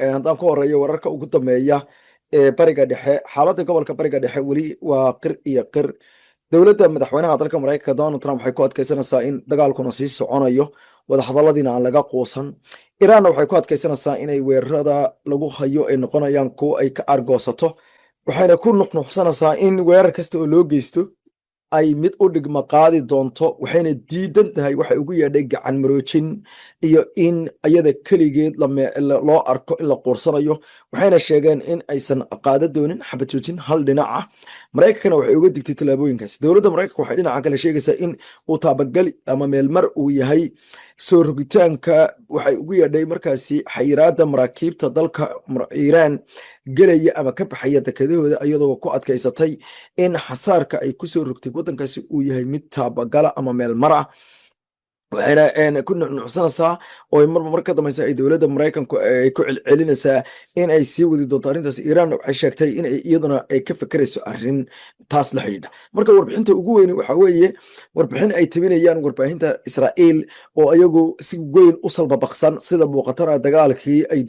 haddaan ku horeeyo wararka ugu dambeeya ee bariga dhexe, xaaladda gobolka bariga dhexe weli waa qir iyo qir. dowladda madaxweynaha dalka maraykanka Donald Trump waxay ku adkeysanaysaa in dagaalkuna sii soconayo, wadahadalladiina aan laga quusan. Iiraanna waxay ku adkeysanaysaa inay weerarada lagu hayo ay noqonayaan kuwo ay ka argoosato, waxayna ku nuxnuxsanaysaa in weerar kasta oo loo geysto ay mid u dhigma qaadi doonto, waxayna diidan tahay waxay ugu yeedhay gacan maroojin iyo in ayada keligeed loo arko in la quursanayo. waxayna sheegeen in aysan qaada doonin xabad joojin hal dhinac ah. maraykankana waxay uga digtay tallaabooyinkaas. dowladda maraykanka waxay dhinaca kale sheegaysaa in uu taabagali ama meelmar uu yahay soo rogitaanka waxay ugu yeedhay markaasi xayiraadda maraakiibta dalka Iiraan gelaya ama ka baxaya dekedahooda, iyadoo ku adkaysatay in xasaarka ay kusoo rogtay waddankaasi uu yahay mid taabagala ama meelmar ah. waxayna ku nuxnuxsanaysaa oo marba mar ka dambaysa ay dowladda maraykanku ay ku celcelinaysaa in ay sii wadi doonto arrintaas. Iiraan waxay sheegtay in iyaduna ay ka fekerayso arrin taas la xidhiidha. marka warbixinta ugu weyni waxa weeye warbixin ay tabinayaan warbaahinta Israa'iil oo iyagu si weyn u salbabaqsan sida muuqatana dagaalkii ay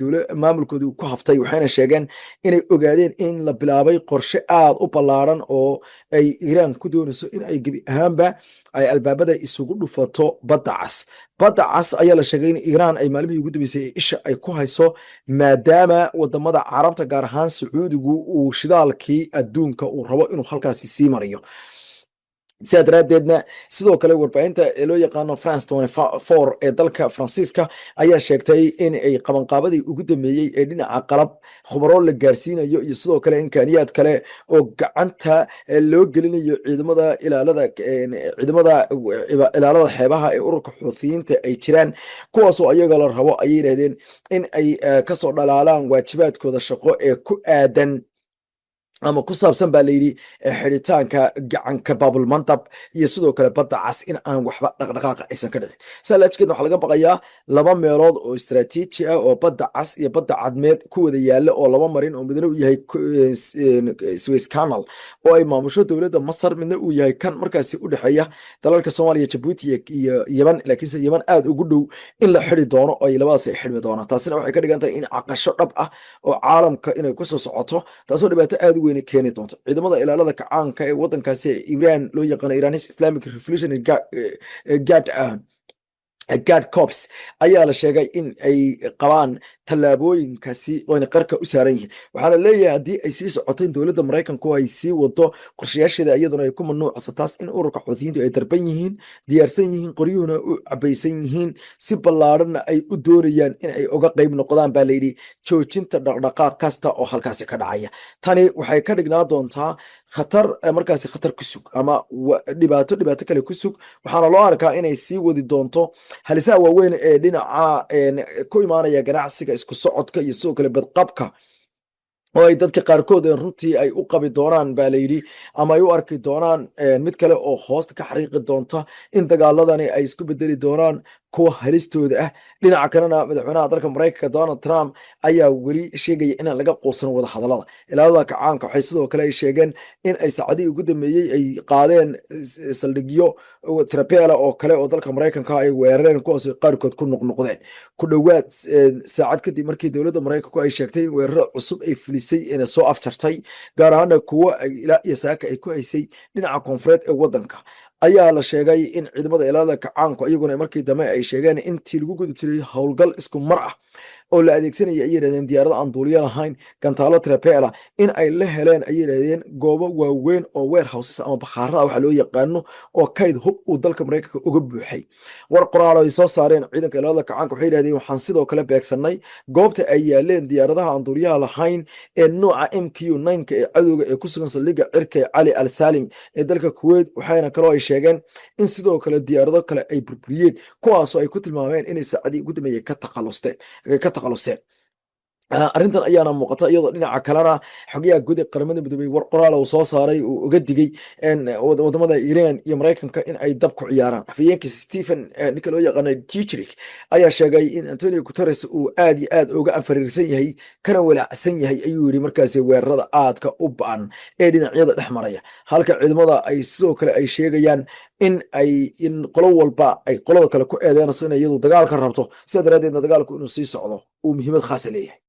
maamulkoodu ku haftay. waxayna sheegeen inay ogaadeen in la bilaabay qorshe aad u ballaaran oo ay Iiraan ku doonayso in ay gebi ahaanba ay albaabada isugu dhufato badda cas. badda cas ayaa la sheegay in Iiraan ay maalmihii ugu dambeysay isha ay ku hayso, maadaama wadamada carabta gaar ahaan Sacuudigu uu shidaalkii adduunka uu rabo inuu halkaasi sii mariyo. sidaa daraaddeedna sidoo kale warbaahinta ee loo yaqaano France 24 ee dalka Faransiiska ayaa sheegtay in ay qabanqaabadii ugu dambeeyey ee dhinaca qalab khubaro la gaarsiinayo iyo sidoo kale imkaaniyaad kale oo gacanta loo gelinayo ciidamada ilaalada xeebaha ee ururka Xuuthiyiinta ay jiraan, kuwaasoo ayaga la rabo ayay yidhahdeen in ay kasoo dhalaalaan waajibaadkooda shaqo ee ku aadan ama ku saabsan baa layidhi xidhitaanka gacanka baabulmandab iyo sidoo kale badda cas in aan waxba dhaqdhaqaaqa aysan ka dhicin. saalaajkeedna waxaa laga baqayaa laba meelood oo istaraatiiji ah oo badda cas iyo badda cadmeed ku wada yaalla oo laba marin oo midna uu yahay Suez Canal oo ay maamusho dowladda Masar, midna uu yahay kan markaasi u dhexeeya dalalka Soomaaliya, Jabuuti iyo Yemen, laakiinse Yemen aad ugu dhow in la xidhi doono oo ay labadaas ay xidhmi doonaan. taasina waxay ka dhigan tahay in caqasho dhab ah oo caalamka inay kusoo socoto, taasoo dhibaato aad u weyn keeni doonto. ciidamada ilaalada kacaanka ee waddankaasi ee Iiraan loo yaqaano Iranese Islamic Revolutionary Guard Corps ayaa la sheegay in ay qabaan tallaabooyinkaasi ooyna qarka u saaran yihiin. waxaana leeyahay haddii ay sii socoto in dowladda maraykanku ay sii wado qorshayaasheeda iyaduna ay ku mamnuucsa taas in ururka Xuuthiyiintu ay darban yihiin, diyaarsan yihiin, qoryuhuna u cabaysan yihiin, si ballaadhanna ay u doonayaan in ay uga qayb noqdaan baa layidhi joojinta dhaqdhaqaaq kasta oo halkaasi ka dhacaya. tani waxay ka dhignaa doontaa khatar markaasi khatar ku sug ama dhibaato kale ku sug. waxaana loo arkaa inay sii wadi doonto halisaha waaweyn ee dhinaca ku imaanaya ganacsiga, isku socodka iyo sidoo kale badqabka oo ay dadka qaarkood runtii ay u qabi doonaan baa layidhi ama ay u arki doonaan mid kale oo hoosta ka xariiqi doonta in dagaaladani ay isku bedeli doonaan kuwa halistooda ah. dhinaca kalena madaxweynaha dalka maraykanka Donald Trump ayaa weli sheegaya inaan laga quusan wada hadallada. ilaalada kacaanka waxay sidoo kale ay sheegeen in ay saacadihii ugu dambeeyey ay qaadeen saldhigyo tirabeela oo kale oo dalka maraykanka ay weerareen, kuwaas qaarkood ku noqnoqdeen ku dhowaad saacad kadib markii dowladda maraykanku ay sheegtay in weeraro cusub ay fulisay ina soo afjartay, gaar ahaana kuwa ilaa iyo saaka ay ku haysay dhinaca koonfureed ee waddanka. ayaa la sheegay in ciidamada ilaalada kacaanku iyaguna markii dambe ay sheegeen intii lagu guda jiray howlgal isku mar ah oo la adeegsanaya ay yidhahdeen diyaarado aan duuliyo lahayn, gantaalo tirabeela, in ay la heleen ay yidhahdeen goobo waaweyn oo warehouses ama bakhaarada waxa loo yaqaano oo kayd hub uu dalka maraykanka uga buuxay. war qoraal ay soo saareen ciidanka ilaalada kacaanka waxay yidhahdeen waxaan sidoo kale beegsanay goobta ay yaaleen diyaaradaha aan duuliyaha lahayn ee nooca MQ-9 ee cadowga ee ku sugan saldhigga cirka ee Cali Al Salim ee dalka Kuwait. waxayna kaloo ay sheegeen in sidoo kale diyaarado kale ay burburiyeen, kuwaasoo ay ku tilmaameen inay saacadii ugu dambeeyey ka takhaluseen. arrintan ayaana muuqata iyadoo dhinaca kalena xogayaha guud ee qaramada midoobay war qoraal uu soo saaray uu uga digay wadamada Iiraan iyo Maraykanka in ay dab ku ciyaaraan. afhayeenka Stephen ninka loo yaqaano Dujarric ayaa sheegay in Antonio Guterres uu aad iyo aad uga anfariirsan yahay kana walaacsan yahay ayuu yidhi markaasi weerarada aadka u ba'an ee dhinacyada dhex maraya, halka ciidamada ay sidoo kale ay sheegayaan in qolo walba ay qolada kale ku eedeynayso in iyadu dagaalka rabto, sidaa daraaddeedna dagaalku inuu sii socdo uu muhiimad khaas leeyahay.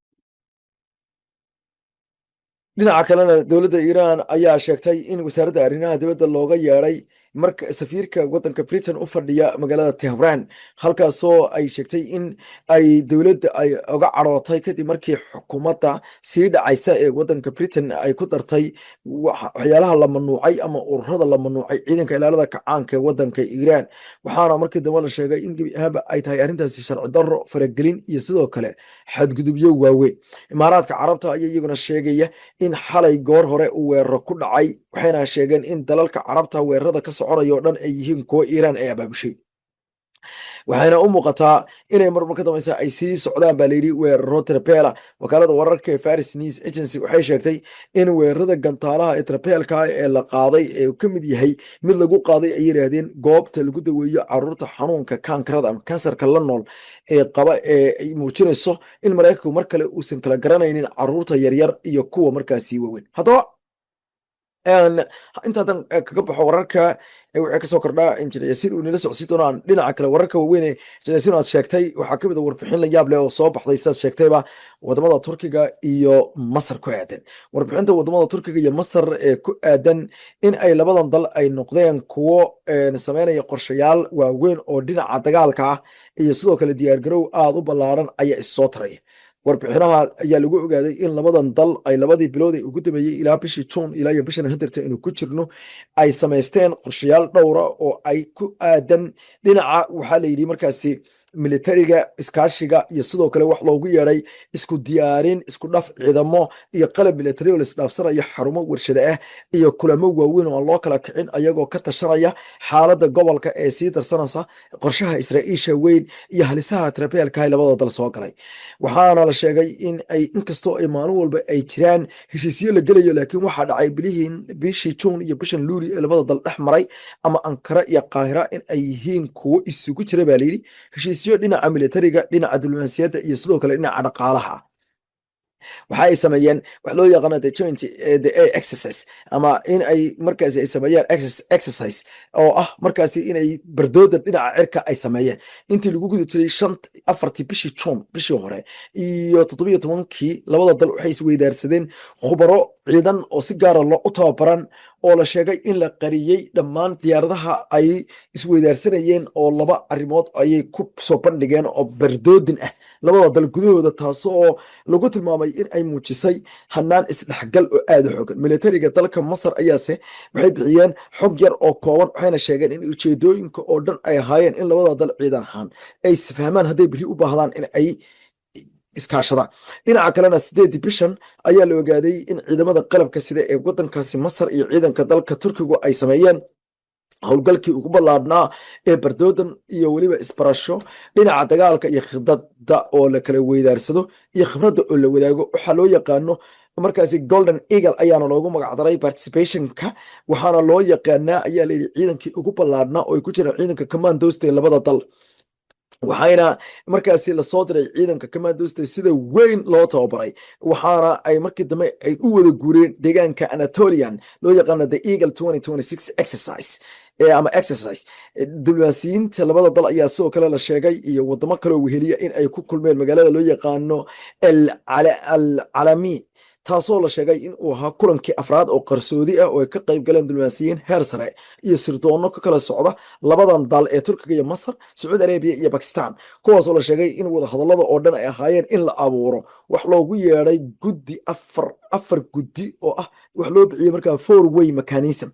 dhinaca kalena dowladda Iiraan ayaa sheegtay in wasaaradda arrimaha dibadda looga yeedhay marka safiirka waddanka Britain u fadhiya magaalada Tehran, halkaasoo ay sheegtay in ay dowladda ay uga cadhootay kadib markii xukuumadda sii dhacaysa ee waddanka Britain ay ku dartay waxyaalaha la mamnuucay ama ururada la mamnuucay ciidanka ilaalada kacaanka ee waddanka Iiraan. Waxaana markii dambe la sheegay in gebi ahaanba ay tahay arrintaasi sharci darro, faragelin iyo sidoo kale xadgudubyo waaweyn. Imaaraadka Carabta ayaa iyaguna sheegaya in xalay goor hore uu weeraro ku dhacay, waxayna sheegeen in dalalka carabta weerarada ka soconaya oo dhan ay yihiin kuwo Iiraan ay abaabushay. waxayna u muuqataa inay marmar ka dambaysa ay sii socdaan baa layidhi weeraro Trapela. wakaalada wararka ee Faris News Agency waxay sheegtay in weerarada gantaalaha ee Trapelka ee la qaaday ee ka mid yahay mid lagu qaaday ay yiraahdeen goobta lagu daweeyo caruurta xanuunka kansarka ama kansarka la nool ee qaba ee ay muujinayso in Mareykanku mar kale uusan kala garanaynin caruurta yaryar iyo kuwa markaasi waaweyn. Haddaba intaadan kaga baxo wararka waxay kasoo kordhaa injineersiin uu nila socodsiin doonaan dhinaca kale wararka waaweyn ee injineersiin aad sheegtay waxaa kamid ah warbixin la yaab leh oo soo baxday sidaad sheegtayba wadamada Turkiga iyo Masar ku aadan. warbixinta wadamada Turkiga iyo Masar ee ku aadan in ay labadan dal ay noqdeen kuwo sameynaya qorshayaal waaweyn oo dhinaca dagaalka ah iyo sidoo kale diyaargarow aad u ballaaran ayaa issoo taraya. warbixinaha ayaa lagu ogaaday in labadan dal ay labadii bilood ee ugu dambeeyey ilaa bishii June ilaa iyo bishan hadarta inuu ku jirno ay samaysteen qorshayaal dhowra oo ay ku aadan dhinaca waxaa la yidhi markaasi militariga, iskaashiga iyo sidoo kale wax loogu yeedhay isku diyaarin, isku dhaf ciidamo iyo qalab militari oo la isdhaafsanaya xarumo warshado ah iyo kulamo waaweyn oo aan loo kala kicin ayagoo ka tashanaya xaaladda gobolka ee sii darsanaysa qorshaha Israa'iisha weyn iyo halisaha Trapelka ay labada dal soo galay. waxaana la sheegay in ay inkastoo ay maalin walba ay jiraan heshiisyo la gelayo, laakiin waxaa dhacay bishii June iyo bishan Luuli ee labada dal dhex maray ama Ankara iyo Qaahira in ay yihiin kuwo isugu jira baa layidhi heshiisyo dhinaca militariga, dhinaca diblomaasiyadda iyo sidoo kale dhinaca dhaqaalaha. waxa ay sameeyeen wax loo yaqaano the joint the exercise ama in ay markaasi ay sameeyeen exercise oo ah markaasi inay bardoodan dhinaca cirka ay sameeyeen intii lagu guda jiray 4 bishii June bishii hore iyo 17kii labada dal waxay isweydaarsadeen khubaro ciidan oo si gaar ah loo tababaran oo la sheegay in la qariyay dhammaan diyaaradaha ay isweydaarsanayeen oo laba arrimood ayay ku soo bandhigeen oo bardoodin ah labada dal gudahooda, taasoo lagu tilmaamay in ay muujisay hanaan isdhexgal oo aad u xooggan. militariga dalka Masar ayaase waxay bixiyeen xog yar oo kooban, waxayna sheegeen in ujeedooyinka oo dhan ay ahaayeen in labada dal ciidan ahaan ay isfahmaan hadday biri u baahdaan in ay iskaashadaan. dhinaca kalena 8 bishan ayaa la ogaaday in ciidamada qalabka sida ee waddankaasi Masar iyo ciidanka dalka Turkiga ay sameeyeen howlgalkii ugu ballaadhnaa ee bardoodan iyo weliba isbarasho dhinaca dagaalka iyo khidada oo la kala weydaarsado iyo khibradda oo la wadaago. waxaa loo yaqaano markaasi Golden Eagle ayaana loogu magacdaray participationka, waxaana loo yaqaanaa ayaa layidhi ciidankii ugu ballaadhnaa oo ay ku jiraan ciidanka commandosta ee labada dal. waxayna markaasi lasoo diray ciidanka commandosta sida weyn loo tababaray, waxaana ay markii dambe ay u wada guureen deegaanka Anatolian loo yaqaano the Eagle 2026 exercise ama exercise. diblomaasiyiinta labada dal ayaa sidoo kale la sheegay iyo wadamo kale oo weheliya in ay ku kulmeen magaalada loo yaqaano El Alamein, taasoo la sheegay in uu ahaa kulankii afraad oo qarsoodi ah oo ay ka qayb galeen diblomaasiyiin heer sare iyo sirdoonno ka kala socda labadan dal ee Turkiga iyo Masar, Sacuudi Arabiya iyo Pakistan, kuwaasoo la sheegay in wadahadallada oo dhan ay ahaayeen in la abuuro wax loogu yeedhay guddi afar guddi oo ah wax loo bixiyey markaa 4-way mechanism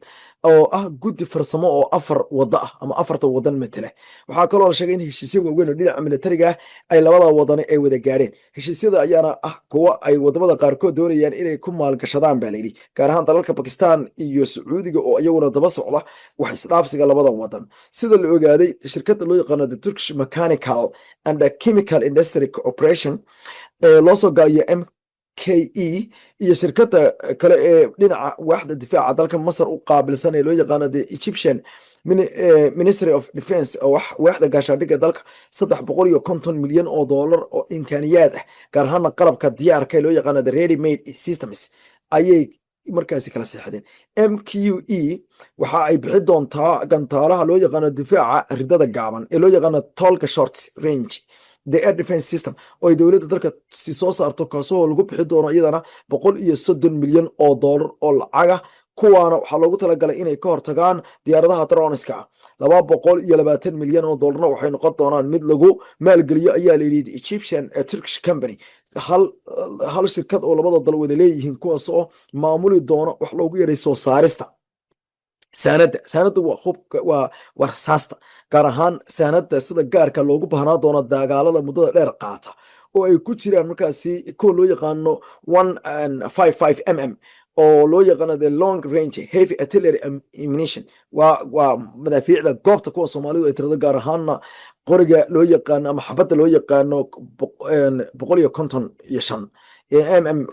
oo ah guddi farsamo oo 4 wada ah ama 4 wadan matala. waxaa kaloo la sheegay in heshiisyo waaweyn oo dhinaca militariga ay labada wadani ay wada gaadheen. heshiisyada ayaana ah kuwa ay wadamada qaarkood doonayaan inay ku maalgashadaan baa layidhi, gaar ahaan dalalka Pakistan iyo Sacuudiga oo iyaguna daba socda wax isdhaafsiga labada wadan. sida la ogaaday shirkadda loo yaqaano the Turkish Mechanical and Chemical Industry Corporation loo soo gaabiyo MKE iyo shirkadda kale ee dhinaca waaxda difaaca dalka Masar u qaabilsan ee loo yaqaano the Egyptian Ministry of Defense oo waaxda gaashaandhigga dalka $350 milyan oo imkaaniyaad ah, gaar ahaan qalabka diyaarka ee loo yaqaano the ready made systems ayay markaasi kala seexdeen. MQE waxa ay bixi doontaa gantaalaha loo yaqaano difaaca ridada gaaban ee loo yaqaano tolka short range the air defense system oo ay dowladda dalka si soo saarto kaasoo lagu bixi doono iyadana $130 milyan oo lacaga kuwaana waxaa loogu talagalay inay ka hortagaan diyaaradaha droniska ah. $220 milyan waxay noqon doonaan mid lagu maalgeliyo ayaa la yidhi Egyptian Turkish company, hal shirkad oo labada dal wada leeyihiin kuwaas oo maamuli doona wax loogu yeeray soo saarista saanada waa rasaasta, gaar ahaan saanada sida gaarka loogu baahnaa doono dagaalada muddada dheer qaata oo ay ku jiraan markaasi kuwa loo yaqaano 155mm oo loo yaqaano the long range heavy artillery ammunition, waa madaafiicda goobta kuwa Soomaalidu ay tirada, gaar ahaanna qoriga loo yaqaano ama xabadda loo yaqaano 155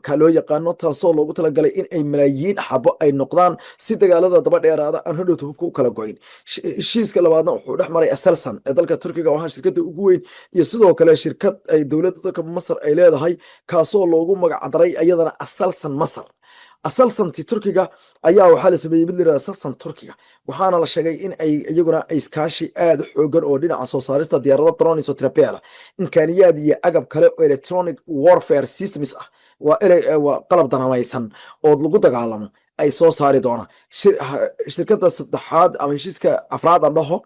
ka loo yaqaano, taasoo loogu talagalay in ay malaayiin xabo ay noqdaan si dagaalada daba dheeraada aan hadhowta hubka u kala goyn. Heshiiska labaadna wuxuu dhex maray Aselsan ee dalka Turkiga oo ah shirkadda ugu weyn iyo sidoo kale shirkad ay dowladda dalka Masar ay leedahay kaasoo loogu magac daray iyadana Aselsan Masar. Aselsanti Turkiga ayaa waxaa la sameeyey mid la yidhahdo Aselsan Turkiga, waxaana la sheegay in ay iyaguna iskaashi aad u xoogan oo dhinaca soo saarista diyaarado drones oo tirabeela, imkaaniyaad iyo agab kale oo electronic warfare systems ah, waa qalab danamaysan oo lagu dagaalamo ay soo saari doonaan. Shirkadda saddexaad ama heshiiska afraad aan dhaho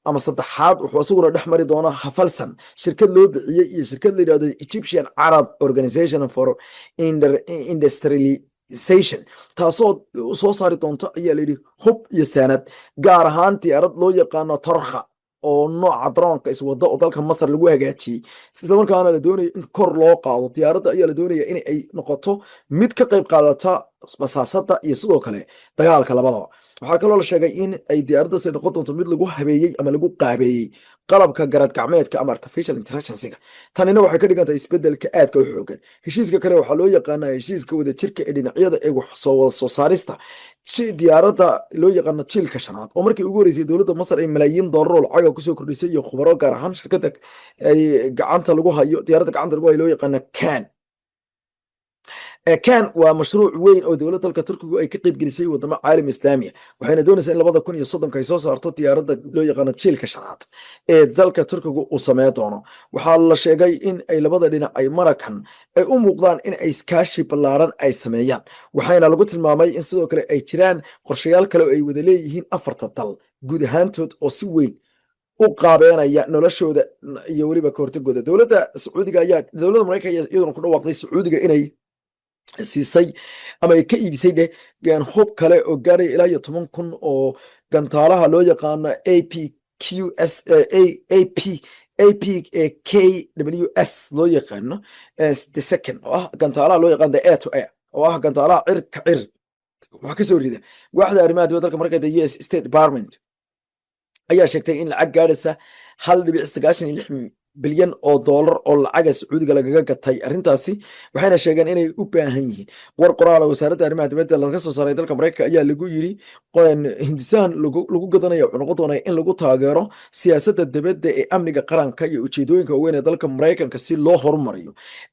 ama saddexaad wuxuu isaguna dhex mari doonaa Hafalsan, shirkad loo bixiyey, iyo shirkad la yidhahdo Egyptian Arab Organization for Industrialization, taasoo soo saari doonto ayaa la yidhi hub iyo saanad, gaar ahaan diyaarad loo yaqaano Torkha oo nooca droonka iswada oo dalka Masar lagu hagaajiyey, isla markaana la doonaya in kor loo qaado. Diyaaradda ayaa la doonaya in ay noqoto mid ka qayb qaadata basaasada iyo sidoo kale dagaalka labadaba. Waxaa kaloo la sheegay in ay diyaaraddaasi noqon doonto mid lagu habeeyey ama lagu qaabeeyey qalabka garad gacmeedka ama artificial intelligence-ga. Tanina waxay ka dhigantahay isbeddelka aadka u xoogan. Heshiiska kale waxaa loo yaqaanaa heshiiska wadajirka ee dhinacyada ee wax soo saarista diyaaradda loo yaqaano jiilka shanaad, oo markii ugu horeysay dowladda Masar ay malaayiin dollar oo lacag kusoo kordhisay iyo khubaro, gaar ahaan shirkadda ay gacanta lagu hayo diyaaradda gacanta lagu hayo loo yaqaano kan waa mashruuc weyn oo dowladda dalka Turkigu ay ka qayb gelisay wadamo caalam islaamiya, waxayna doonaysaa in 2030 ay soo saarto diyaaradda loo yaqaano jiilka shanaad ee dalka Turkigu uu sameyn doono. Waxaa la sheegay in ay labada dhinac ay marakan ay u muuqdaan in ay iskaashi ballaaran ay sameeyaan, waxayna lagu tilmaamay in sidoo kale ay jiraan qorshayaal kale oo ay wada leeyihiin afarta dal guud ahaantood oo si weyn u qaabeynaya noloshooda iyo weliba ka hortagooda. Dowladda Mareykanka ayaa iyaduna ku dhawaaqday Sacuudiga inay siisay ama ay ka iibisay hub kale oo gaaraya ilaa iyo 10,000 oo gantaalaha loo yaqaano APKWS loo yaqaano the second oo ah gantaalaha loo yaqaano the air to air oo ah gantaalaha cirka cir wax ka soo rida. Waaxda arrimaha dibadda dalka Mareykanka US State Department ayaa sheegtay in lacag gaaraysa $1.96 bilyan oo lacaga Sacuudiga lagaga gatay arrintaasi, waxayna sheegeen inay u baahan yihiin war qoraal oo wasaaradda arrimaha dibadda laga soo saaray dalka Mareykanka ayaa lagu yiri hindisahan lagu gadanayo wuxuu noqon doonaa in lagu taageero siyaasadda dibadda ee amniga qaranka iyo ujeedooyinka waaweyn ee dalka Mareykanka si loo horumariyo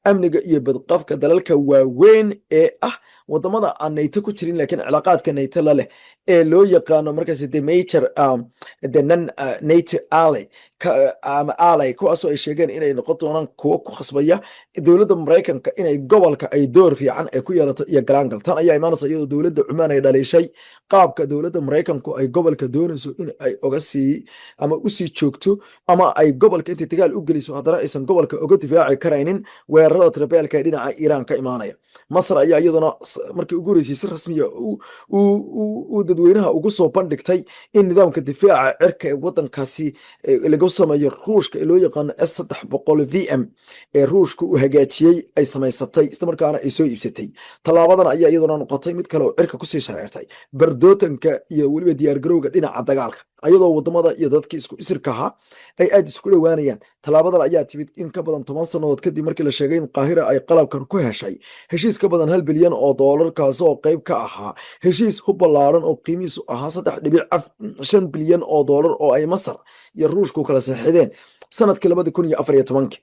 amniga iyo badqabka dalalka waaweyn ee ah wadamada aan NATO ku jirin laakiin cilaaqaadka NATO la leh ee loo yaqaano markaasi the non NATO ally kuwaasoo ay sheegeen inay noqon doonaan kuwo ku khasbaya dowladda Mareykanka inay gobolka ay door fiican ay ku yeelato iyo galaangal. Tan ayaa imaanaysa iyadoo dowladda Cumaan ay dhaleeshay qaabka dowladda Mareykanku ay gobolka doonayso in ay usii joogto ama ay gobolka intay dagaal u geliso haddana aysan gobolka uga difaaci karaynin weerarada tirabeelka ee dhinaca Iiraan ka imaanaya. Masar ayaa iyaduna markii ugu horeysay si rasmiya uu dadweynaha ugu soo bandhigtay in nidaamka difaaca cirka ee wadankaasi lagu sameeyo Ruushka ee loo yaqaano S-300VM ee Ruushka uu hagaajiyey ay samaysatay isla markaana ay soo iibsatay. Tallaabadan ayaa iyaduna noqotay mid kale oo cirka kusii shareertay bardootanka iyo weliba diyaargarowga dhinaca dagaalka, iyadoo wadamada iyo dadkii isku isirka ahaa ay aad isku dhowaanayaan. Tallaabadan ayaa timid in ka badan 10 sannadood kadib markii la sheegay in Qaahira ay qalabkan ku heshay heshiis ka badan $1 bilyan kaas oo qayb ka ahaa heshiis hub ballaaran oo qiimihiisu ahaa $3.5 bilyan oo ay Masar iyo Ruushku kala saxiixdeen sanadkii 2014.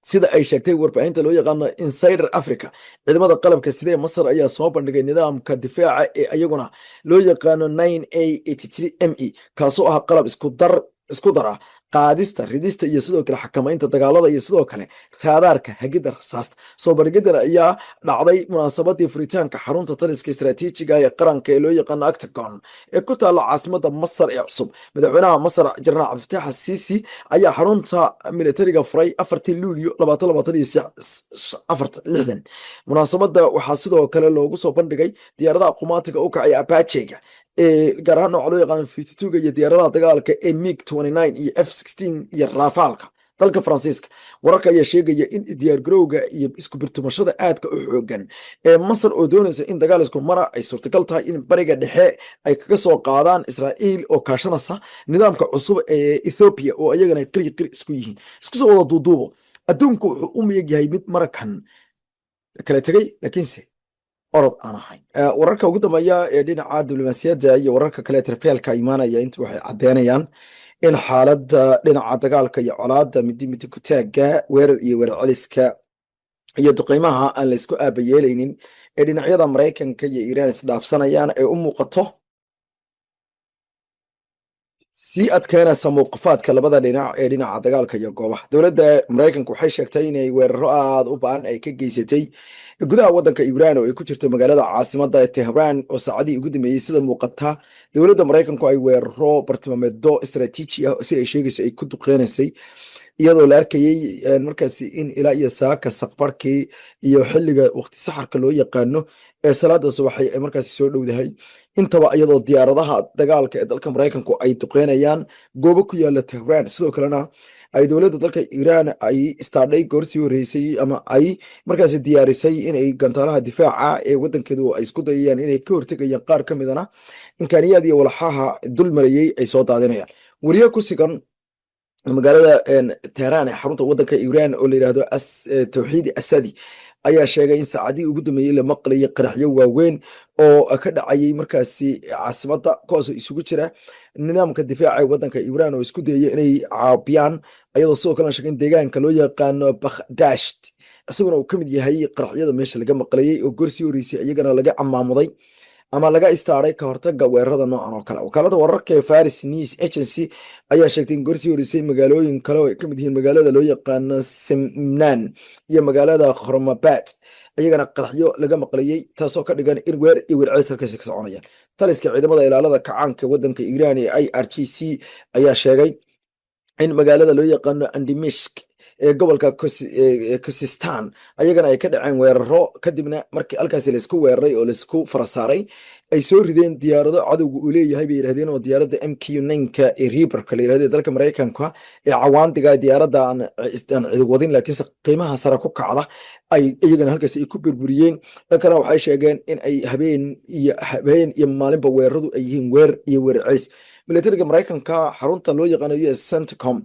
sida ay sheegtay warbaahinta loo yaqaano Insider Africa, ciidamada qalabka sida Masar ayaa soo bandhigay nidaamka difaaca ee ayaguna loo yaqaano 9A83ME kaasoo ah qalab isku dar isku dara qaadista ridista iyo sidoo kale xakamaynta dagaalada iyo sidoo kale raadaarka hagida rasaasta. soo bandhigidan ayaa dhacday munaasabadii furitaanka xarunta taliska istaraatiijiga ee qaranka ee loo yaqaano Octagon ee ku taalla caasimada Masar ee cusub. madaxweynaha Masar Jeneraal Cabdilfataax Al-Siisi ayaa xarunta militariga furay 4 Luulyo 2026. munaasabada waxaa sidoo kale loogu soo bandhigay diyaaradaha qumaatiga u kacay Apache-ga gaar ahaan nooca loo yaqaano 52 iyo diyaaradaha dagaalka ee MiG-29 iyo F-16 iyo Rafaalka dalka Faransiiska. wararka ayaa sheegaya in diyaargarowga iyo isku birtumashada aadka u xoogan ee Masar oo doonaysa in dagaal isku mara ay suurtagal tahay in bariga dhexe ay kaga soo qaadaan Israa'iil oo kaashanaysa nidaamka cusub ee Ethiopia oo ayagana qir isku yihiin. isku soo wada duuduubo adduunku wuxuu u miyag yahay mid marakan kala tegay laakiinse orod aan ahayn. wararka ugu dambeeya ee dhinaca diblomaasiyadda iyo wararka kale tarfeelka imaanaya inta waxay cadeynayaan in xaaladda dhinaca dagaalka iyo colaadda midi ku taaga weerar iyo weerar celiska iyo duqeymaha aan la isku aabayeelaynin ee dhinacyada Mareykanka iyo Iiraan isdhaafsanayaan ay u muuqato sii adkeynaysa mowqifaadka labada dhinac ee dhinaca dagaalka iyo goobaha. dowladda Mareykanka waxay sheegtay inay weeraro aad u ba'an ay ka geysatay gudaha waddanka Iiraan oo ay ku jirto magaalada caasimadda ee Tehran oo saacadii ugu dambeeyay sida muuqata dowladda Mareykanku ay weeraro bartilmaameedyo istaraatiiji ah si ay sheegayso ay ku duqeynaysay iyadoo la arkayay markaasi in ilaa iyo saaka saqbarkii iyo xilliga waqti saxarka loo yaqaano ee salaada subaxay ay markaasi soo dhowdahay intaba iyadoo diyaaradaha dagaalka ee dalka Mareykanku ay duqeynayaan goobo ku yaala Tehran. sidoo kalena ay dowladda dalka Iiraan ay istaadhay goorsii horeysay ama ay markaasi diyaarisay inay gantaalaha difaaca ee waddankeedu ay isku dayayaan inay ka hortegayaan qaar ka midana imkaaniyaad iyo walxaha dulmarayay ay soo daadinayaan. wariye ku sigan magaalada Tehran ee xarunta waddanka Iiraan oo la yiraahdo Tawxiidi Asadi ayaa sheegay in saacadii ugu dambeeyay la maqlayay qaraxyo waaweyn oo ka dhacayay markaasi caasimadda kuwaasoo isugu jira nidaamka difaaca ee waddanka Iiraan oo isku dayay inay caabiyaan ayadoo sidoo kale sheegay in deegaanka loo yaqaano Baghdasht isaguna uu ka mid yahay qaraxyada meesha laga maqlayay oo gorsii horeysay iyagana laga amaamuday ama laga istaaray ka hortagga weerarada noocan oo kale. wakaalada wararka ee Faris News Agency ayaa sheegtay in gorsii horeysay magaalooyin kale oo ay ka mid yihiin magaalada loo yaqaano Semnan iyo magaalada Khormabad iyagana qaraxyo laga maqlayay taasoo ka dhigan in weer iyo weer celis halkaasi ka soconayaan. taliska ciidamada ilaalada kacaanka waddanka Iiraan ee IRGC ayaa sheegay in magaalada loo yaqaano Andimishk ee gobolka Khuzestan ayagana ay ka dhaceen weeraro kadibna markii halkaasi la isku weeraray oo la isku farasaaray ay soo rideen diyaarado cadowga uu leeyahay bay yiraahdeen oo diyaaradda MQ-9 ee Reaper-ka la yiraahdo dalka Mareykanka ee cawaandiga diyaaradda aan ciidan wadin laakiinse qiimaha sare ku kacda ay iyagana halkaasi ay ku burburiyeen. dhankana waxay sheegeen in ay habeen iyo maalinba weeraradu ay yihiin weer iyo weer celis. militariga Mareykanka xarunta loo yaqaano US CENTCOM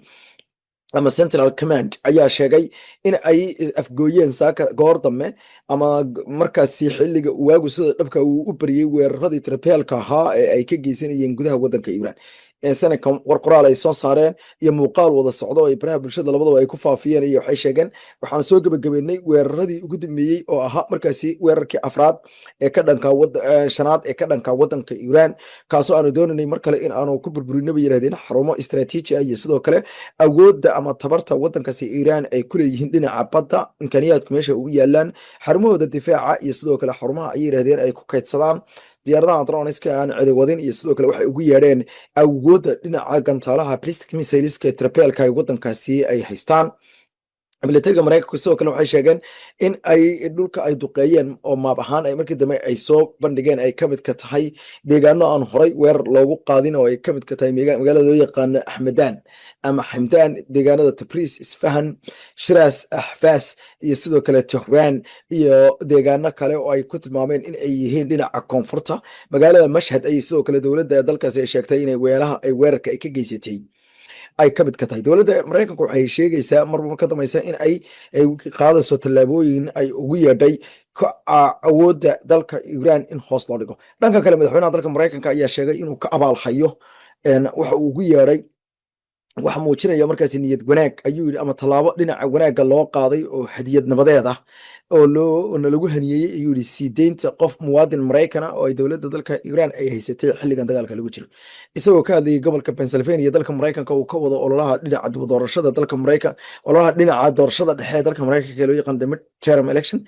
ama Central Command ayaa sheegay in ay afgooyeen saaka goor dambe ama markaasi xilliga waagu sida dhabka uu u bariyay weeraradii trapeelka ahaa ee ay ka geysanayeen gudaha waddanka Iiraan. CENTCOM war qoraal ay soo saareen iyo muuqaal wada socdo oo baraha bulshada labadaba ay ku faafiyeen iyo waxay sheegeen waxaan soo gabagabeynay weeraradii ugu dambeeyay oo ahaa markaasi weerarkii afraad ee ka dhanka shanaad ee ka dhanka waddanka Iiraan kaasoo aanu doonaynay mar kale in aanu ku burburino bay yiraahdeen xarumo istaraatiiji ah iyo sidoo kale awoodda ama tabarta waddankaasi Iiraan ay ku leeyihiin dhinaca badda imkaaniyaadku meesha ugu yaalaan xarumahooda difaaca iyo sidoo kale xarumaha ay yiraahdeen ay ku kaydsadaan diyaaradaha droniska aan cidi wadin iyo sidoo kale waxay ugu yeedheen awoodda dhinaca gantaalaha ballistic missileska trapeelka ay waddankaasi ay haystaan. militariga Mareykanka sidoo kale waxay sheegeen in ay dhulka ay duqeeyeen oo maab ahaan ay markii dambe ay soo bandhigeen ay ka mid ka tahay deegaano aan horay weerar loogu qaadin oo ay ka mid ka tahay magaalada loo yaqaano Ahmedan ama Hamdan deegaanada Tabriz Isfahan Shiraz Ahvaz iyo sidoo kale Tehran iyo deegaano kale oo ay ku tilmaameen in ay yihiin dhinaca koonfurta magaalada Mashhad ay sidoo kale dowladda dalkaasi ay sheegtay inay weerarka ay ka geysatay ay ka mid ka tahay. dowladda Mareykanka waxay sheegaysaa marba ka dambaysa in ay qaadayso tallaabooyin ay ugu yeedhay awoodda dalka Iiraan in hoos loo dhigo. dhanka kale madaxweynaha dalka Mareykanka ayaa sheegay inuu ka abaalhayo waxa uu ugu yeedhay waxa muujinaya markaasi niyad wanaag ayuu yidhi ama tallaabo dhinaca wanaagga loo qaaday oo hadiyad nabadeed ah oo lagu haniyeyey ayuu yidhi sii deynta qof muwaadin Maraykana oo ay dowladda dalka Iran ay haysatay xilligan dagaalka lagu jiro isagoo ka hadlayay gobolka Pennsylvania dalka Maraykanka uu ka wado ololaha dhinaca doorashada dalka Maraykanka ololaha dhinaca doorashada dhexe ee dalka Maraykanka ee loo yaqaan the midterm election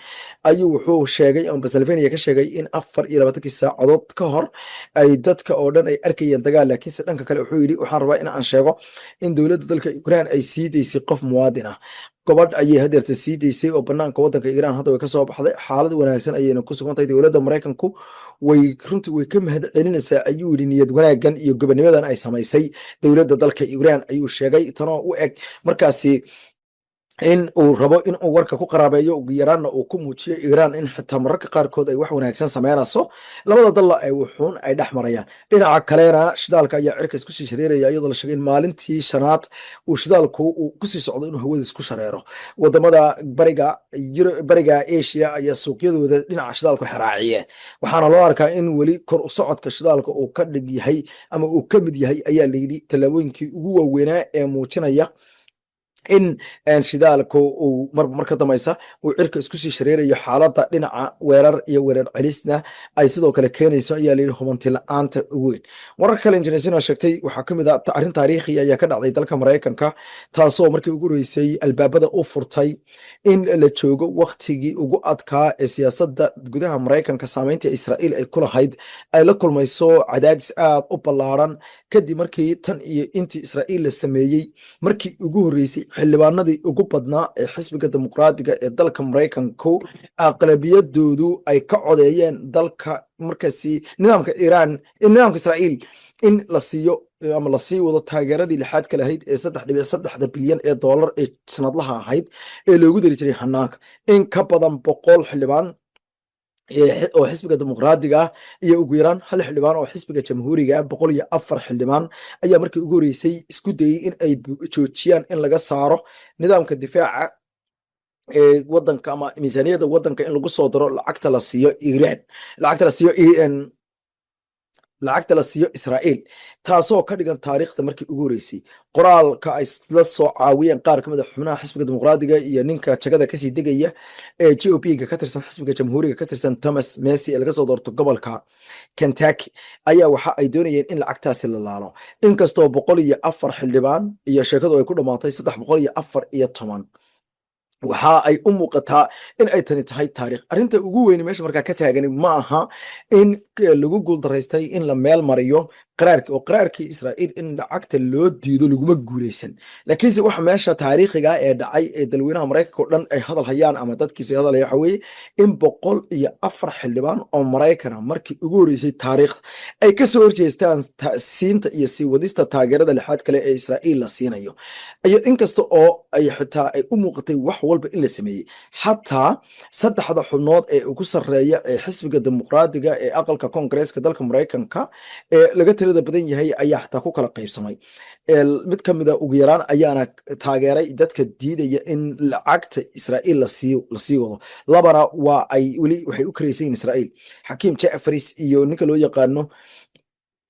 ayuu wuxuu sheegay ama Pennsylvania ka sheegay in 24 saacadood ka hor ay dadka oo dhan ay arkayeen dagaal laakiinse dhanka kale wuxuu yidhi waxaan rabaa in aan sheego in dowladda dalka Iran ay sii deysay qof muwaadin ah gobadh ayay hadeerta sii deysay oo banaanka wadanka Iran hadda way ka soo baxday xaalad wanaagsan ayayna ku sugan tahay dowladda Maraykanku runtii way ka mahad celinaysaa ayuu yidhi niyad wanaagan iyo gobonimadan ay samaysay dowladda dalka Iran ayuu sheegay tanoo u eg markaasi in uu rabo in uu warka ku qaraabeeyo ugu yaraanna uu ku muujiyo Iran in xitaa mararka qaarkood ay wax wanaagsan sameynayso labada dal ay wuxuun ay dhex marayaan dhinaca kalena shidaalka ayaa cirka isku sii shareeraya iyadoo la sheegay in maalintii shanaad uu shidaalku uu ku sii socdo inuu hawada isku shareero wadamada bariga Asia ayaa suuqyadooda dhinaca shidaalku xiraaciyeen waxaana loo arkaa in weli kor u socodka shidaalka uu ka dhig yahay ama uu ka mid yahay ayaa la yidhi tallaabooyinkii ugu waaweynaa ee muujinaya in shidaalku uu marka dambaysa uu cirka isku sii shareerayo xaaladda dhinaca weerar iyo weerar celisna ay sidoo kale keenayso ayaa layidhi hubanti la-aanta weyn warar kale injineersina sheegtay waxaa ka mid ah arrin taariikhi ayaa ka dhacday dalka Maraykanka taasoo markii ugu horeysay albaabada u furtay in la joogo waqtigii ugu adkaa ee siyaasadda gudaha Maraykanka saameynta Israa'iil ay ku lahayd ay la kulmayso cadaadis aad u ballaaran kadib markii tan iyo intii Israa'iil la sameeyey markii ugu horeysay xildhibaanadii ugu badnaa ee xisbiga dimuqraadiga ee dalka Maraykanku aqlabiyadoodu ay ka codeeyeen dalka markaasi nidaamka Israa'iil in la siiyo ama la sii wado taageeradii lixaad ka lahayd ee 3.3 bilyan ee dollar ee sanadlaha ahayd ee loogu dari jiray hanaanka in ka badan 100 xildhibaan oo xisbiga dimuqraadiga ah iyo ugu yaraan hal xildhibaan oo xisbiga jamhuuriga 104 xildhibaan ayaa markii ugu horeysay isku dayay in ay joojiyaan in laga saaro nidaamka difaaca ee wadanka ama miisaaniyadda wadanka in lagu soo daro lacagta la siiyo Iran lacagta la siiyo Israa'iil taasoo ka dhigan taariikhda markii ugu horeysay qoraalka ay la soo caawiyeen qaar ka mid ah xubnaha xisbiga dimuqraadiga iyo ninka jagada kasii degaya ee GOP-ga ka tirsan xisbiga jamhuuriga ka tirsan Thomas Massie ee laga soo doorto gobolka Kentucky ayaa waxa ay doonayeen in lacagtaasi la laalo inkastoo 104 xildhibaan iyo sheekadu ay ku dhamaatay 314 waxa ay u muuqataa in ay tani tahay taariikh arrinta ugu weyn meesha markaa ka taagan ma aha in lagu guuldaraystay in la meel mariyo qaraarkii Israa'iil in lacagta loo diido laguma guuleysan laakiinse waxa meesha taariikhiga ee dhacay ee dalweynaha Maraykanka oo dhan ay hadal hayaan ama dadkiisa hadal waxa weeye in 104 xildhibaan oo Maraykana markii ugu horeysay taariikh ay ka soo horjeestaan siinta iyo sii wadista taageerada lixaad kale ee Israa'iil la siinayo iyo inkasta oo ay xitaa ay u muuqatay wax walba in la sameeyey xataa saddexda xubnood ee ugu sarreeya ee xisbiga dimuqraadiga ee aqalka Koongareeska dalka Maraykanka ee laga tirada badan yahay ayaa xataa ku kala qaybsamay mid ka mid ah ugu yaraan ayaana taageeray dadka diidaya in lacagta Israa'iil la sii wado labana waa ay weli waxay u kareysay Israa'iil Hakim Jeffries iyo ninka loo yaqaano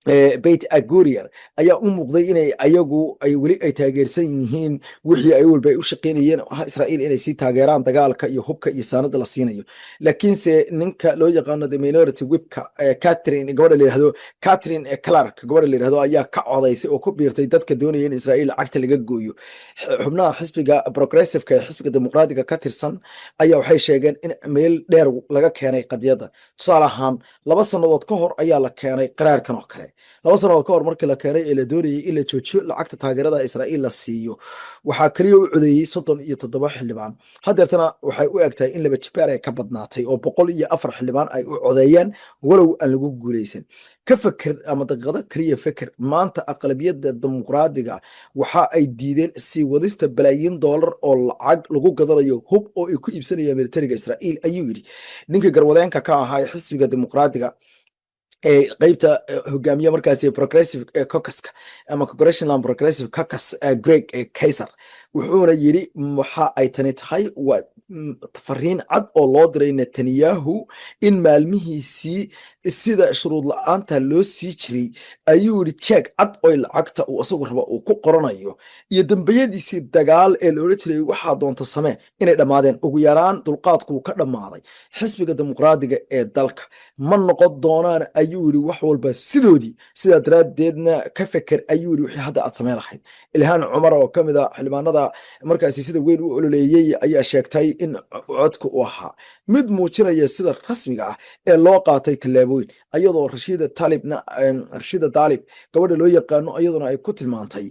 Beit Agurier ayaa u muuqday inay ayagu ay weli ay taageersan yihiin wixii ay walba u shaqeynayeen Israa'iil inay si taageeraan dagaalka iyo hubka iyo saanada la siinayo laakiinse ninka loo yaqaano the minority whipka Catherine gabadha la yiraahdo Catherine Clark gabadha la yiraahdo ayaa ka codaysay oo ku biirtay dadka doonaya in Israa'iil lacagta laga gooyo xubnaha xisbiga progressive-ka ee xisbiga dimuqraadiga ka tirsan ayaa waxay sheegeen in meel dheer laga keenay qadiyada tusaale ahaan 2 sanadood ka hor ayaa la keenay qaraarkan oo kale 2 sanadood ka hor markii la keenay ee la doonayay in la joojiyo lacagta taageerada Israa'iil la siiyo waxaa kaliya u codeeyay 37 xildhibaan hadeertana waxay u egtahay in laba jibaar ay ka badnaatay oo 104 xildhibaan ay u codeeyeen walow aan lagu guuleysan ka fakir ama daqiiqado kaliya fakir maanta aqlabiyadda dimuqraadiga waxa ay diideen sii wadista balaayiin dollar oo lacag lagu gadanayo hub oo ay ku iibsanayaan militariga Israa'iil ayuu yiri ninka garwadeenka ka ahaa xisbiga dimuqraadiga qaybta hogaamiye markaasi progressive caucus ama congressional progressive caucus Greg Kaiser wuxuuna yiri waxa ay tani tahay waa fariin cad oo loo diray Netanyahu in maalmihiisii sida shuruud la-aanta loo sii jiray ayuu yidhi jeeg cad oo lacagta uu isagu raba uu ku qoranayo iyo dambiyadiisii dagaal ee loola jiray waxaa doonto samee inay dhammaadeen ugu yaraan dulqaadkuu ka dhammaaday xisbiga dimuqraadiga ee dalka ma noqon doonaan ayuu yidhi wax walba sidoodii sidaa daraaddeedna ka feker ayuu yidhi wixii hadda aad sameen lahayd ilhaan cumar oo ka mid a xildhibaanada markaasi sida weyn u ololeeyey ayaa sheegtay in codka u ahaa mid muujinaya sida rasmiga ah ee loo qaatay tallaabooyin ayadoo rashida daalib gabadha loo yaqaano iyaduna ay ku tilmaantay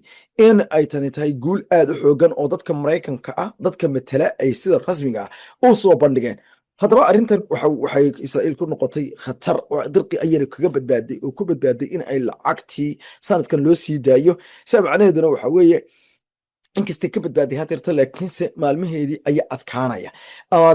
in ay tani tahay guul aad u xoogan oo dadka maraykanka ah dadka matala ay sida rasmiga ah u soo bandhigeen haddaba arrintan waxay israa'iil ku noqotay khatar oo dirqi ayana kaga badbaaday oo ku badbaaday in ay lacagtii sanadkan loo sii daayo saa macnaheeduna waxa weeye inkastay ka badbaaday hadeerta laakiinse maalmaheedii ayaa adkaanaya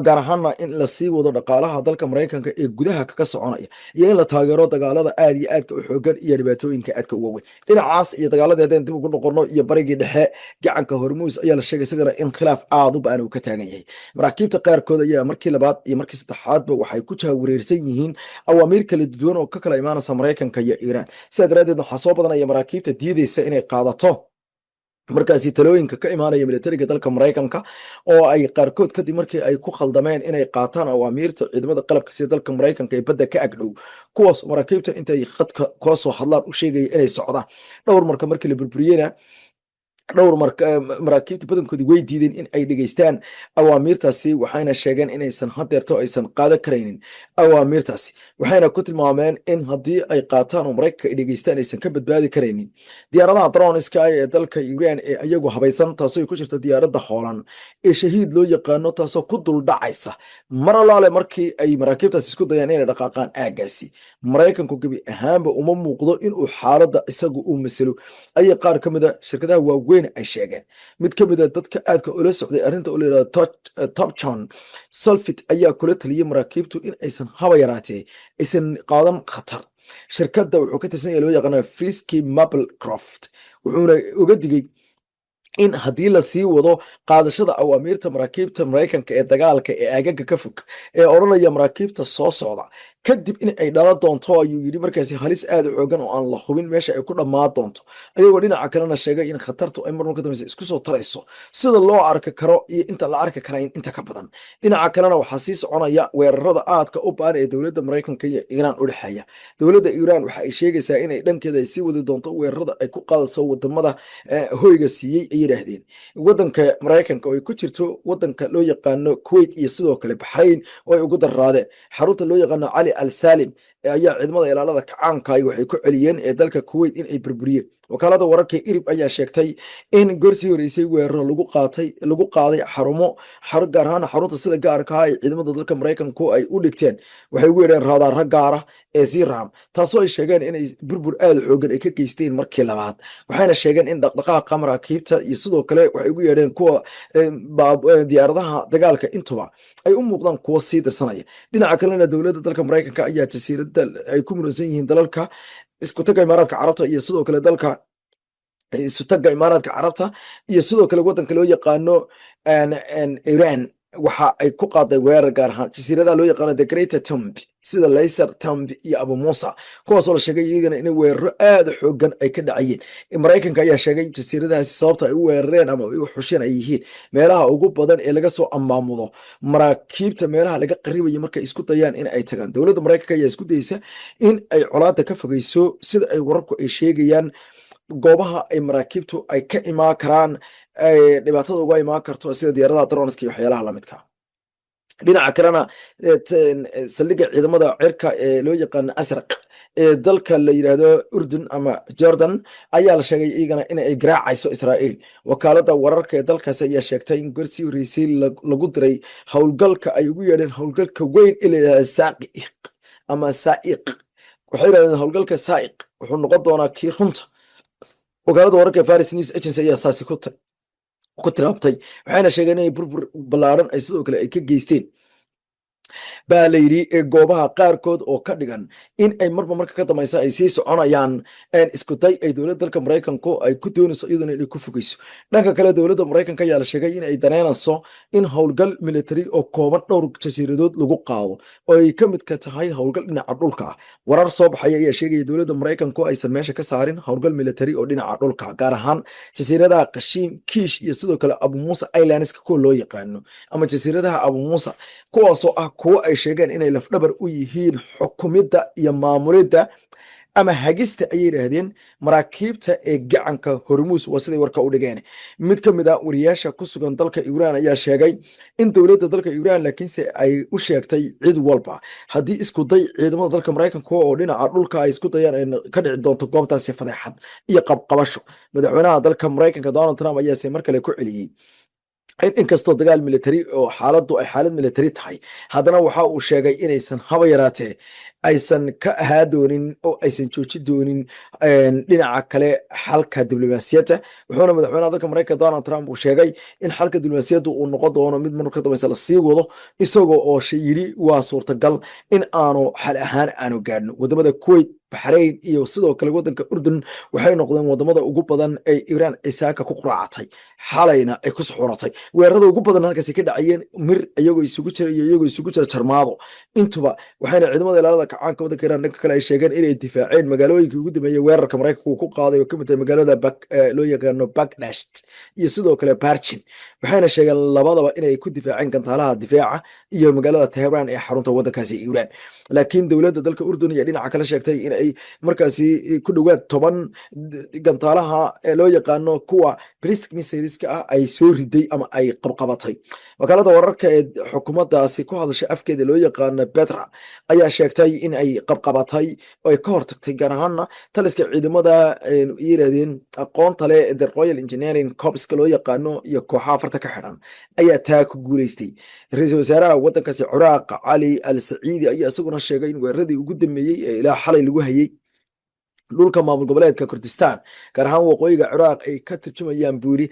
gaar ahaana in la sii wado dhaqaalaha dalka maraykanka ee gudaha kaga soconaya iyo in la taageero dagaalada aad iyo aadka u xoogan iyo dhibaatooyinka aadka u waaweyn dhinacaas iyo dagaaladeedeen dib ugu noqono iyo barigii dhexe gacanka hormuus ayaa la sheegay isagana in khilaaf aad u ba'an uu ka taagan yahay maraakiibta qaarkood ayaa markii labaad iyo markii saddexaadba waxay ku jahawareersan yihiin awaamiir kala duwan oo ka kala imaanaysa maraykanka iyo iiraan sidaa daraaddeed waxaa soo badanaya maraakiibta diidaysa inay qaadato markaasi talooyinka ka imaanaya militariga dalka maraykanka oo ay qaarkood kadib markii ay ku khaldameen inay qaataan awaamiirta ciidamada qalabka sida dalka maraykanka ee badda ka agdhow kuwaas maraakiibta intay khadka kula soo hadlaan u sheegaya inay socdaan dhowr marka markii la burburiyena dhowr maraakiibta badankoodii way diideen in ay dhegeystaan awaamiirtaasi waxayna sheegeen inaysan hadeerto aysan qaadan karaynin awaamiirtaasi waxayna ku tilmaameen in haddii ay qaataan oo maraykanka ay dhegeystaan aysan ka badbaadi karaynin diyaaradaha droniska ee dalka iiraan ee iyagu habaysan taasoo ay ku jirta diyaaradda hoolan ee shahiid loo yaqaano taasoo ku duldhacaysa mar alaale markii ay maraakiibtaasi isku dayaan inay dhaqaaqaan aagaasi maraykanku gebi ahaanba uma muuqdo inuu xaaladda isagu uu masalo ayay qaar ka mid a shirkadaha waaweyn ay sheegeen mid ka mid a dadka aadka ula socday arrinta oo la yidhahdo topchon solfit ayaa kula taliyey maraakiibtu in aysan haba yaraatee aysan qaadan khatar shirkadda wuxuu ka tirsan yahay loo yaqaana frisky maplecroft wuxuuna uga digay in haddii la sii wado qaadashada awaamiirta maraakiibta maraykanka ee dagaalka ee aagaga ka fog ee odhanaya maraakiibta soo socda kadib in ay dhala doonto ayuu yidhi markaasi halis aad u xoogan oo aan la hubin meesha ay ku dhammaan doonto ayagoo dhinaca kalena sheegay in khatartu ay marmar ka dambeysa isku soo tarayso sida loo arki karo iyo inta la arki karayn inta ka badan dhinaca kalena waxaa sii soconaya weerarada aadka u baan ee dowladda maraykanka iyo iiraan u dhexeeya dowladda iiraan waxa ay sheegaysaa inay dhankeeda ay sii wadi doonto weerarada ay ku qaadayso wadamada hoyga siiyey ay yidhaahdeen wadanka maraykanka oo ay ku jirto wadanka loo yaqaano kuwait iyo sidoo kale baxrayn oo ay ugu darraadeen xarunta loo yaqaano cali al salim ayaa ciidamada ilaalada kacaanka waxay ku celiyeen ee dalka kuwait in ay burburiyeen wakaalada wararka irib ayaa sheegtay in gorsii horeysay weeraro lagu qaaday gaar ahaan xarunta sida gaarka ah ee ciidamada dalka maraykanku ay u dhigteen waxay ugu yeedheen raadaara gaara ee ziram taasoo ay sheegeen inay burbur aad xoogan ay ka geysteen markii labaad waxayna sheegeen in dhaqdhaqaaqa maraakiibta iyo sidoo kale waxay ugu yeedheen kuwa diyaaradaha dagaalka intuba ay u muuqdaan kuwa sii dirsanaya dhinaca kalena dowladda dalka maraykanka ayaa jasiirada ay ku muransan yihiin dalalka iskutaga imaaraadka carabta iyo sidoo kale dalka isutaga imaaraadka carabta iyo sidoo kale wadanka loo yaqaano iran waxa ay ku qaaday weerar gaar ahaan jasiiradaha loo yaqaano the greater tomb sida layser tomb iyo abu musa kuwaasoo la sheegay iyagana in weeraro aad u xoogan ay ka dhacayeen maraykanka ayaa sheegay jasiiradahaasi sababta ay u weerareen ama u xusheen ay yihiin meelaha ugu badan ee laga soo amaamudo maraakiibta meelaha laga qaribayo markay isku dayaan in ay tagaan dowladda maraykanka ayaa isku dayeysa in ay colaada ka fogeyso sida ay wararku ay sheegayaan goobaha ay maraakiibtu ay ka imaan karaan dhibaatada uga imaan karto sida diyaaradaha dronska iyo waxyaalaha lamidka dhinaca kalena saldhigga ciidamada cirka ee loo yaqaano asraq ee dalka la yidhaahdo urdun ama jordan ayaa la sheegay iyagana in ay garaacayso israa'iil wakaalada wararka ee dalkaasi ayaa sheegtay in gorsii horeysay lagu diray howlgalka ay ugu yeedheen howlgalka weyn ee layidhahda saaqiq ama saa'iq waxay yidhahdeen howlgalka saa'iq wuxuu noqon doonaa kii runta wakaalada wararka faris news agency ayaa saasi ku tiraabtay waxayna sheegeen inay burbur ballaaran ay sidoo kale ay ka geysteen baa la yidhi goobaha qaarkood oo ka dhigan in ay marka ka dambaysa ay sii soconayaan iskuday ay dowladda dalka maraykanku ay ku doonayso iyaduna inay ku fogeyso. dhanka kale dowladda maraykanka ayaa la sheegay in ay daneynayso in howlgal military oo kooban dhowr jasiiradood lagu qaado oo ay ka midka tahay howlgal dhinaca dhulka ah. warar soo baxaya ayaa sheegaya dowladda maraykanku aysan meesha ka saarin howlgal military oo dhinaca dhulka, gaar ahaan jasiiradaha qashiim, kiish iyo sidoo kale abu muusa islandska kuwa loo yaqaano ama jasiiradaha abu muusa, kuwaasoo ah kuwo ay sheegeen inay lafdhabar u yihiin xukumidda iyo maamulidda ama hagista ayay yidhaahdeen maraakiibta ee gacanka hormuus, waa siday warka u dhigeen. mid ka mid a wariyaasha ku sugan dalka iiraan ayaa sheegay in dowladda dalka iiraan laakiinse ay u sheegtay cid walba haddii isku day ciidamada dalka maraykanka oo dhinaca dhulka ay isku dayaan ay ka dhici doonto goobtaasi fadeexad iyo qabqabasho. madaxweynaha dalka maraykanka Donald Trump ayaase mar kale ku celiyey inkastoo dagaal military oo xaaladdu ay xaalad military tahay, haddana waxa uu sheegay inaysan haba yaraatee aysan ka ahaa doonin oo aysan jooji doonin dhinaca kale xalka diblomaasiyadda. wuxuuna madaxweynaha dalka maraykanka Donald Trump uu sheegay in xalka diblomaasiyaddu uu noqon doono mid marka ka dambaysa la sii wado, isagoo oo yidhi waa suurtagal in aanu xal ahaan aanu gaadhno. wadamada Kuwait, Bahrain iyo sidoo kale wadanka Urdun waxay noqdeen wadamada ugu badan ee Iiraan isaaka ku quraacatay, xalayna ay ku suxuratay. weerarada ugu badan halkaasi ka dhacayeen mir iyagoo isugu jira jarmaado intuba, waxayna ciidamada ilaalada kacaanka wadanka Iiraan dhanka kale ay sheegeen inay difaaceen magaalooyinkii ugu dambeeyay weerarka maraykanku ku qaaday oo ka mid tahay magaalada loo yaqaano Baghdad iyo sidoo kale Barchin. waxayna sheegeen labadaba inay ku difaaceen gantaalaha difaaca iyo magaalada Tehran ee xarunta wadankaasi Iiraan. laakiin dowladda dalka Urdun ayaa dhinaca kale sheegtay in ay markaasi ku dhowaad 10 gantaalaha ee loo yaqaano kuwa ballistic missileska ah ay soo riday ama ay qabqabatay. wakaalada wararka ee xukuumaddaasi ku hadashay afkeeda loo yaqaano Petra ayaa sheegtay in ay qabqabatay oo ay ka hortagtay, gaar ahaana taliska ciidamada yiraahdeen aqoonta leh ee Royal Engineering Corps loo yaqaano iyo kooxaha farta ka xidhan ayaa taa ku guuleystay. ra-iisul wasaaraha wadankaasi Ciraaq Cali al-Saciidi ayaa isaguna sheegay in weeraradii ugu dambeeyey ee ilaa xalay lagu hayay dhulka maamul goboleedka Kurdistan, gaar ahaan waqooyiga Ciraaq, ay ka tarjumayaan buuri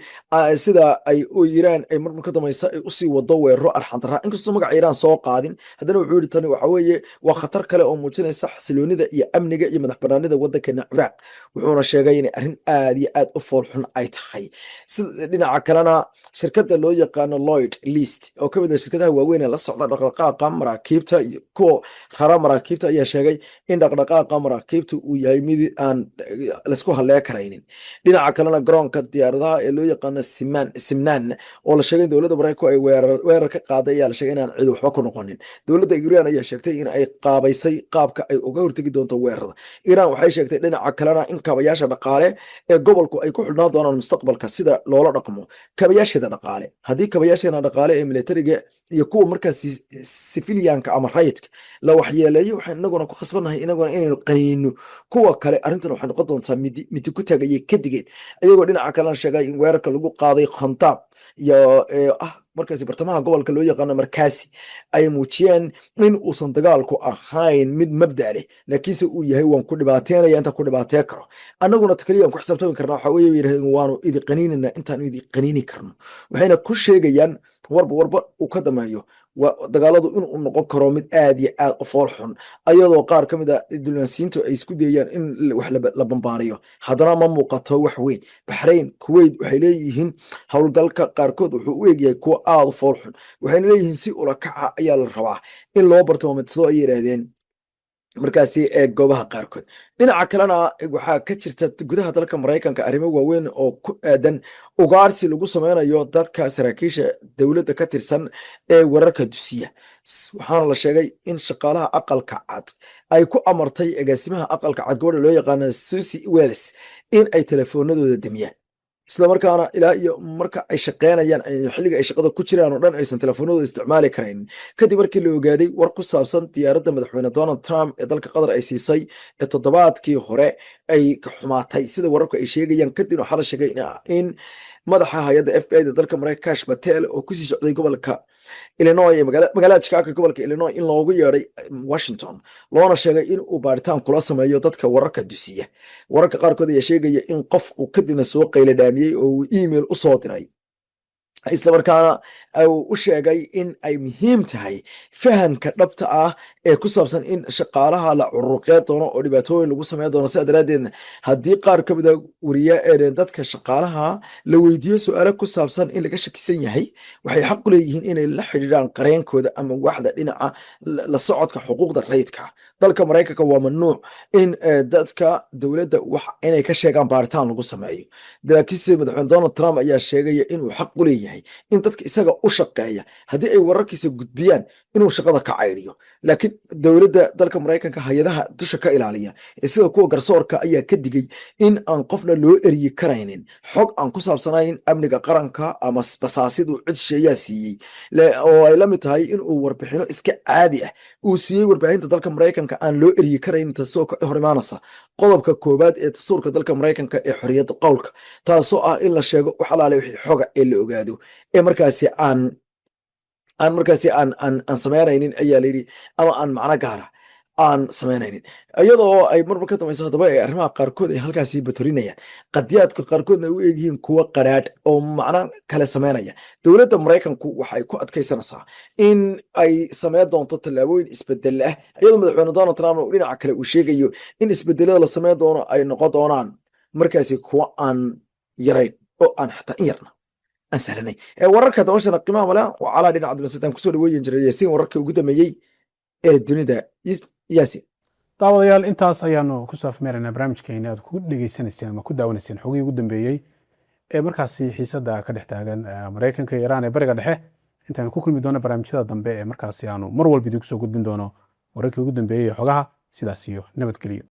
sida ay u Iiraan ay marmar ka dambaysa ay usii wado weeraro arxan darra. inkastoo magaca Iiraan soo qaadin, haddana wuxuu yidhi tani waxa weeye waa khatar kale oo muujinaysa xasiloonida iyo amniga iyo madax banaanida wadankeena Ciraaq. wuxuuna sheegay in arrin aad iyo aad u foolxun ay tahay. dhinaca kalena shirkadda loo yaqaano Lloyd List oo ka mid ah shirkadaha waaweyn ee la socda dhaqdhaqaaqa maraakiibta iyo kuwa rara maraakiibta ayaa sheegay in dhaqdhaqaaqa maraakiibta uu yahay mid aan laisku hallee karaynin. dhinaca kalena garoonka diyaaradaha ee loo yaqaano Simnaan oo la sheegay in dowladda maraykanku ay weerar ka qaaday ayaa la sheegay inaan cid waxba ku noqonin. dowladda Iiraan ayaa sheegtay in ay qaabaysay qaabka ay uga hortegi doonto weerarada. Iiraan waxay sheegtay dhinaca kalena in kaabayaasha dhaqaale ee gobolku ay ku xidhnaan doonaan mustaqbalka sida loola dhaqmo kaabayaasheeda dhaqaale. haddii kaabayaasheena dhaqaale ee militariga iyo kuwa markaasi civilianka ama rayidka la waxyeeleeyo, waxaan inaguna ku khasbannahay inaguna inaynu qaniino kuwa kale. arrintan waxay noqon doontaa midi ku tagayay ka digeen, iyagoo dhinaca kalena sheegay in weerarka lagu qaaday Khantaab iyo markaasi bartamaha gobolka loo yaqaano Markaasi ay muujiyeen in uusan dagaalku ahayn mid mabda leh, laakiinse uu yahay waan ku dhibaateynaya intaan ku dhibaatee karo, annaguna takaliyan ku xisaabtami karnaa. waxa weeye yidhahdeen waanu idi qaniinana intaan idi qaniini karno. waxayna ku sheegayaan warba uu ka dameeyo dagaaladu inuu noqon karo mid aad iyo aad u fool xun, ayadoo qaar ka mid a diblomaasiyiintu ay isku dayayaan in wax la bambaariyo, haddana ma muuqato wax weyn. Bahrain, Kuwait waxay leeyihiin howlgalka qaarkood wuxuu u egyahay kuwa aad u fool xun, waxayna leeyihiin si ula kaca ayaa la rabaa in loo bartilmaameedsado ay yidhaahdeen markaasi ee goobaha qaarkood. dhinaca kalena waxaa ka jirta gudaha dalka Maraykanka arrimo waaweyn oo ku aadan ugaarsi lagu sameynayo dadka saraakiisha dowladda ka tirsan ee wararka dusiya. waxaana la sheegay in shaqaalaha aqalka cad ay ku amartay agaasimaha aqalka cad gabadha loo yaqaano Susie Wells in ay telefoonadooda damiyaan, isla markaana ilaa iyo marka ay shaqeynayaan xilliga ay shaqada ku jiraan oo dhan aysan telefoonadooda isticmaali karayn. kadib markii la ogaaday war ku saabsan diyaaradda madaxweyne Donald Trump ee dalka Qatar ay siisay ee toddobaadkii hore ay ka xumaatay sida wararku ay sheegayaan, kadib waxaa la sheegay in madaxa hay'adda FBI da dalka Maraykanka Kash Patel oo ku sii socday gobolka Illinois magaalada Chicago gobolka Illinois in loogu yeeray Washington, loona sheegay in uu baaritaan kula sameeyo dadka wararka dusiya. wararka qaarkood ayaa sheegaya in qof uu kadibna soo qayladhaamiyey oo uu email u soo diray isla markaana uu u sheegay in ay muhiim tahay fahamka dhabta ah ee ku saabsan in shaqaalaha la curuqeed doono oo dhibaatooyin lagu sameyn doono. sidaa daraaddeedna haddii qaar ka mida dadka shaqaalaha la weydiiyo su-aalo ku saabsan in laga shakisan yahay, waxay xaq u leeyihiin inay la xidhiidhaan qareenkooda ama waxda dhinaca la socodka xuquuqda rayidka. dalka maraykanka waa mamnuuc in dadka dowladda inay ka sheegaan baaritaan lagu sameeyo. laakiinse madaxweyne Donald Trump ayaa sheegaya inuu xaq u leeyahay in dadka isaga u shaqeeya haddii ay wararkiisa gudbiyaan inuu shaqada ka cayriyo. laakiin dowladda dalka maraykanka hay-adaha dusha ka ilaaliya sida kuwa garsoorka ayaa ka digay in aan qofna loo eryi karaynin xog aan ku saabsanayn amniga qaranka ama basaasiduu cid sheeyaa siiyey, oo ay la mid tahay inuu warbixino iska caadi ah uu siiyey warbaahinta dalka maraykanka aan loo eryi karayn, taasoo ka hor imaanaysa qodobka koowaad ee dastuurka dalka maraykanka ee xorriyadda qowlka, taasoo ah in la sheego wax alaale wixii xoga ee la ogaado ee markaasi aan samaynaynin ayaa layidhi, ama aan macno gaara aan samaynaynin. iyadoo ay marmar ka dambayso haddaba ee arrimaha qaarkood ay halkaasi batorinayaan, qadiyaadka qaarkoodna ay u egyihiin kuwo qaraadh oo macno kale samaynaya. dowladda maraykanku waxay ku adkaysanaysaa in ay sameyn doonto tallaabooyin isbedel ah, iyadoo madaxweyne Donald Trump uu dhinaca kale uu sheegayo in isbedelada la sameyn doono ay noqon doonaan markaasi kuwo aan yarayn oo aan xataa in yarna aan sahlanay. wararka dabashana qiimaha male waa calaa dhinaca dibnasadaan kusoo dhaweeyin jiray yaasiin wararkii ugu dambeeyey ee dunida. yaasiin, daawadayaal intaas ayaanu ku saafmeeraynaa barnaamijkeena aad ku dhegaysanayseen ama ku daawanayseen xogihii ugu dambeeyey ee markaasi xiisada ka dhex taagan Mareykanka iyo Iran ee bariga dhexe. intaan ku kulmi doono barnaamijyada dambe ee markaasi aanu mar walba idinku soo gudbin doono wararkii ugu dambeeyey xogaha. sidaas iyo nabadgelyo.